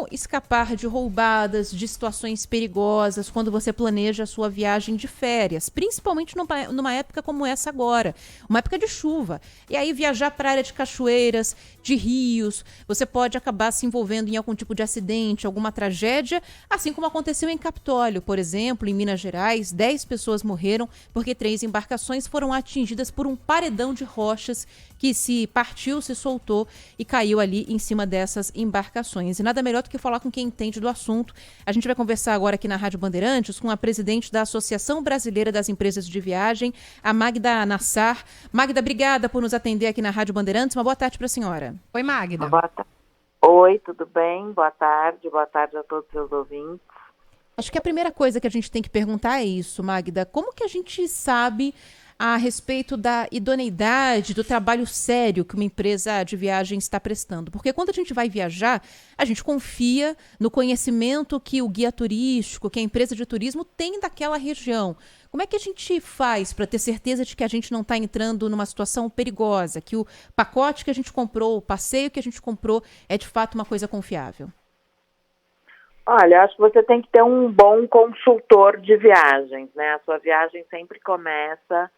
como escapar de roubadas, de situações perigosas quando você planeja a sua viagem de férias, principalmente numa época como essa agora, uma época de chuva. E aí viajar para a área de cachoeiras, de rios, você pode acabar se envolvendo em algum tipo de acidente, alguma tragédia, assim como aconteceu em Capitólio, por exemplo, em Minas Gerais, 10 pessoas morreram porque 3 embarcações foram atingidas por um paredão de rochas que se partiu, se soltou e caiu ali em cima dessas embarcações. E nada melhor do que falar com quem entende do assunto. A gente vai conversar agora aqui na Rádio Bandeirantes com a presidente da Associação Brasileira das Empresas de Viagem, a Magda Nassar. Magda, obrigada por nos atender aqui na Rádio Bandeirantes. Uma boa tarde para a senhora. Oi, Magda. Boa tarde. Oi, tudo bem? Boa tarde a todos os seus ouvintes. Acho que a primeira coisa que a gente tem que perguntar é isso, Magda. Como que a gente sabe a respeito da idoneidade, do trabalho sério que uma empresa de viagem está prestando? Porque quando a gente vai viajar, a gente confia no conhecimento que o guia turístico, que a empresa de turismo tem daquela região. Como é que a gente faz para ter certeza de que a gente não está entrando numa situação perigosa, que o pacote que a gente comprou, o passeio que a gente comprou é de fato uma coisa confiável? Olha, acho que você tem que ter um bom consultor de viagens, né? A sua viagem sempre começa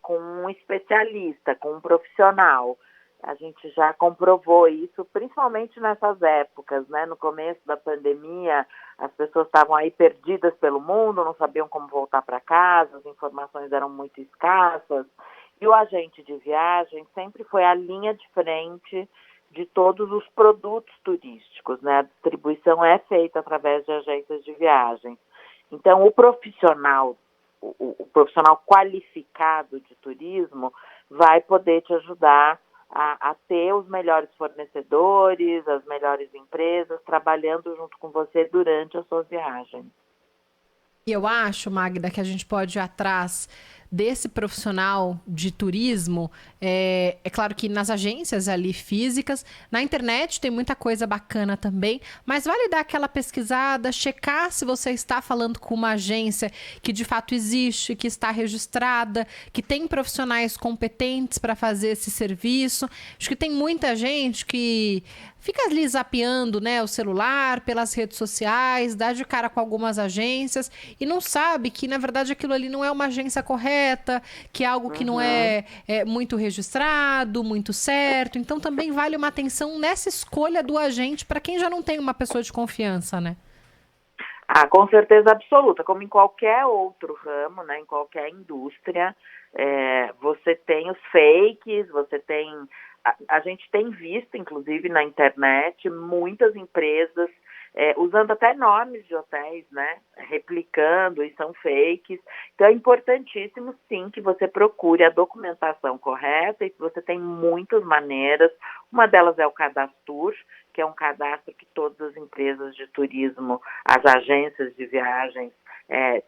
com um especialista, com um profissional. A gente já comprovou isso, principalmente nessas épocas, né? No começo da pandemia, as pessoas estavam aí perdidas pelo mundo, não sabiam como voltar para casa, as informações eram muito escassas. E o agente de viagem sempre foi a linha de frente de todos os produtos turísticos, né? A distribuição é feita através de agências de viagens. Então, o profissional qualificado de turismo vai poder te ajudar a ter os melhores fornecedores, as melhores empresas trabalhando junto com você durante as suas viagens. E eu acho, Magda, que a gente pode ir atrás desse profissional de turismo, é claro que nas agências ali físicas, na internet tem muita coisa bacana também, mas vale dar aquela pesquisada, checar se você está falando com uma agência que de fato existe, que está registrada, que tem profissionais competentes para fazer esse serviço. Acho que tem muita gente que fica ali zapeando, né, o celular, pelas redes sociais, dá de cara com algumas agências e não sabe que, na verdade, aquilo ali não é uma agência correta, que é algo que não é muito registrado, muito certo. Então, também vale uma atenção nessa escolha do agente para quem já não tem uma pessoa de confiança, né? Ah, com certeza absoluta. Como em qualquer outro ramo, né, em qualquer indústria, você tem os fakes, você tem... A gente tem visto, inclusive, na internet, muitas empresas usando até nomes de hotéis, né? Replicando e são fakes. Então, é importantíssimo, sim, que você procure a documentação correta e você tem muitas maneiras. Uma delas é o Cadastur, que é um cadastro que todas as empresas de turismo, as agências de viagens,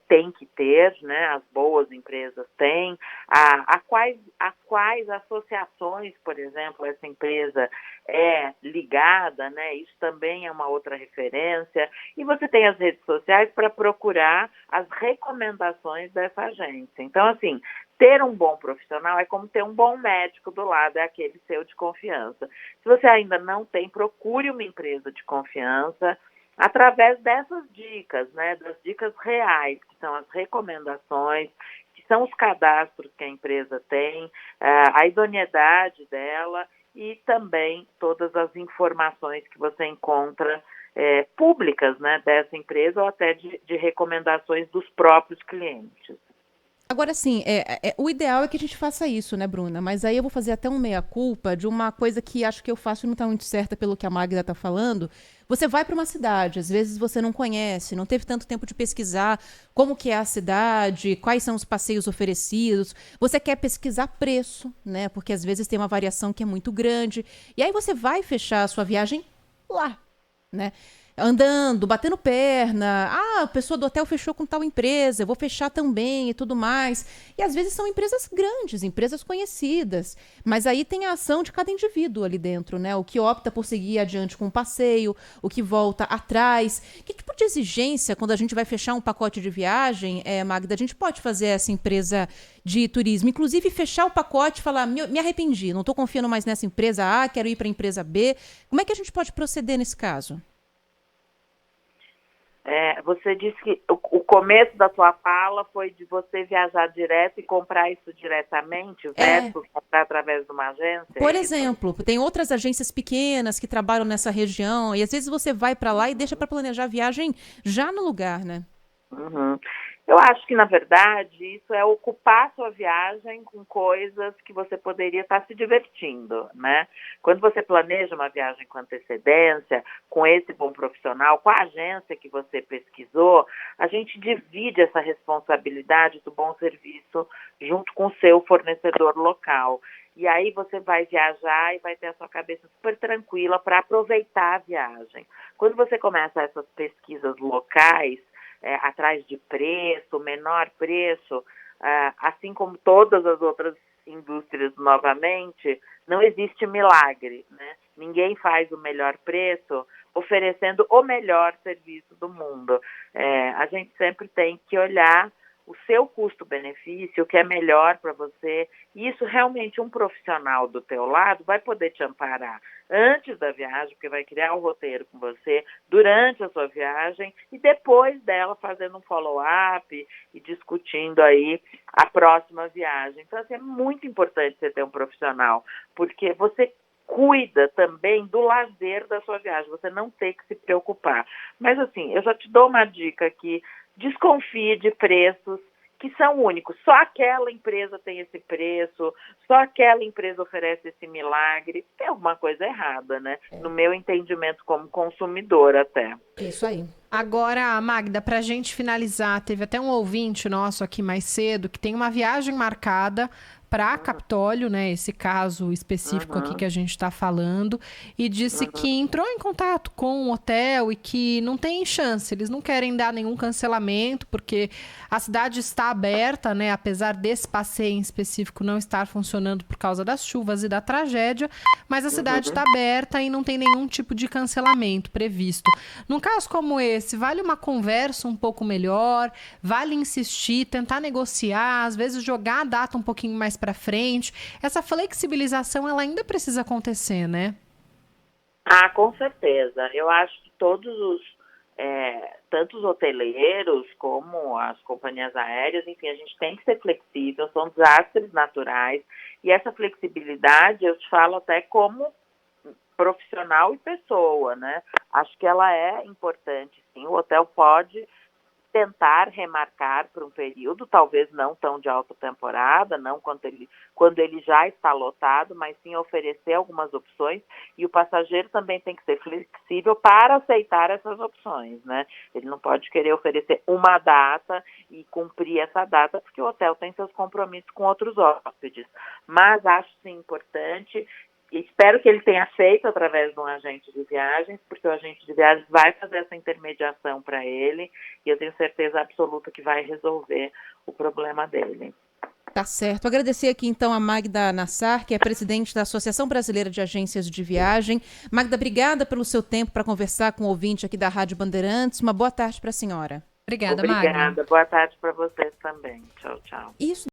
tem que ter, né? As boas empresas têm. A quais associações, por exemplo, essa empresa é ligada, né? Isso também é uma outra referência. E você tem as redes sociais para procurar as recomendações dessa agência. Então, assim, ter um bom profissional é como ter um bom médico do lado, é aquele seu de confiança. Se você ainda não tem, procure uma empresa de confiança, através dessas dicas, né, das dicas reais, que são as recomendações, que são os cadastros que a empresa tem, a idoneidade dela e também todas as informações que você encontra públicas, né, dessa empresa ou até de recomendações dos próprios clientes. Agora, sim, o ideal é que a gente faça isso, né, Bruna? Mas aí eu vou fazer até um meia-culpa de uma coisa que acho que eu faço e não está muito certa pelo que a Magda está falando. Você vai para uma cidade, às vezes você não conhece, não teve tanto tempo de pesquisar como que é a cidade, quais são os passeios oferecidos. Você quer pesquisar preço, né? Porque às vezes tem uma variação que é muito grande. E aí você vai fechar a sua viagem lá, né? Andando, batendo perna. Ah, a pessoa do hotel fechou com tal empresa, eu vou fechar também e tudo mais. E às vezes são empresas grandes, empresas conhecidas. Mas aí tem a ação de cada indivíduo ali dentro, né? O que opta por seguir adiante com o passeio, o que volta atrás. Que tipo de exigência, quando a gente vai fechar um pacote de viagem, Magda, a gente pode fazer essa empresa de turismo? Inclusive fechar o pacote e falar, me arrependi, não estou confiando mais nessa empresa A, quero ir para a empresa B. Como é que a gente pode proceder nesse caso? Você disse que o começo da sua fala foi de você viajar direto e comprar isso diretamente, versus comprar através de uma agência? Por exemplo, tem outras agências pequenas que trabalham nessa região e às vezes você vai para lá e deixa para planejar a viagem já no lugar, né? Uhum. Eu acho que, na verdade, isso é ocupar a sua viagem com coisas que você poderia estar se divertindo, né? Quando você planeja uma viagem com antecedência, com esse bom profissional, com a agência que você pesquisou, a gente divide essa responsabilidade do bom serviço junto com o seu fornecedor local. E aí você vai viajar e vai ter a sua cabeça super tranquila para aproveitar a viagem. Quando você começa essas pesquisas locais, atrás de preço, menor preço, assim como todas as outras indústrias novamente, não existe milagre, né? Ninguém faz o melhor preço oferecendo o melhor serviço do mundo. A gente sempre tem que olhar o seu custo-benefício, o que é melhor para você, e isso realmente um profissional do teu lado vai poder te amparar antes da viagem, porque vai criar o roteiro com você, durante a sua viagem e depois dela fazendo um follow-up e discutindo aí a próxima viagem. Então, assim, é muito importante você ter um profissional, porque você cuida também do lazer da sua viagem, você não tem que se preocupar. Mas, assim, eu já te dou uma dica aqui: desconfie de preços que são únicos. Só aquela empresa tem esse preço, só aquela empresa oferece esse milagre. Tem alguma coisa errada, né? No meu entendimento como consumidor até. Isso aí. Agora, Magda, para a gente finalizar, teve até um ouvinte nosso aqui mais cedo que tem uma viagem marcada para Capitólio, né? Esse caso específico aqui que a gente está falando, e disse que entrou em contato com o hotel e que não tem chance, eles não querem dar nenhum cancelamento, porque a cidade está aberta, né? Apesar desse passeio em específico não estar funcionando por causa das chuvas e da tragédia, mas a cidade está aberta e não tem nenhum tipo de cancelamento previsto. Num caso como esse, vale uma conversa um pouco melhor, vale insistir, tentar negociar, às vezes jogar a data um pouquinho mais para frente. Essa flexibilização, ela ainda precisa acontecer, né? Com certeza. Eu acho que tanto os hoteleiros como as companhias aéreas, enfim, a gente tem que ser flexível, são desastres naturais, e essa flexibilidade eu te falo até como profissional e pessoa, né? Acho que ela é importante, sim. O hotel pode tentar remarcar por um período, talvez não tão de alta temporada, não quando ele já está lotado, mas sim oferecer algumas opções, e o passageiro também tem que ser flexível para aceitar essas opções, né? Ele não pode querer oferecer uma data e cumprir essa data, porque o hotel tem seus compromissos com outros hóspedes. Mas acho sim importante. Espero que ele tenha feito através de um agente de viagens, porque o agente de viagens vai fazer essa intermediação para ele e eu tenho certeza absoluta que vai resolver o problema dele. Tá certo. Agradecer aqui então a Magda Nassar, que é presidente da Associação Brasileira de Agências de Viagem. Magda, obrigada pelo seu tempo para conversar com o ouvinte aqui da Rádio Bandeirantes. Uma boa tarde para a senhora. Obrigada, Magda. Obrigada. Boa tarde para vocês também. Tchau, tchau. Isso.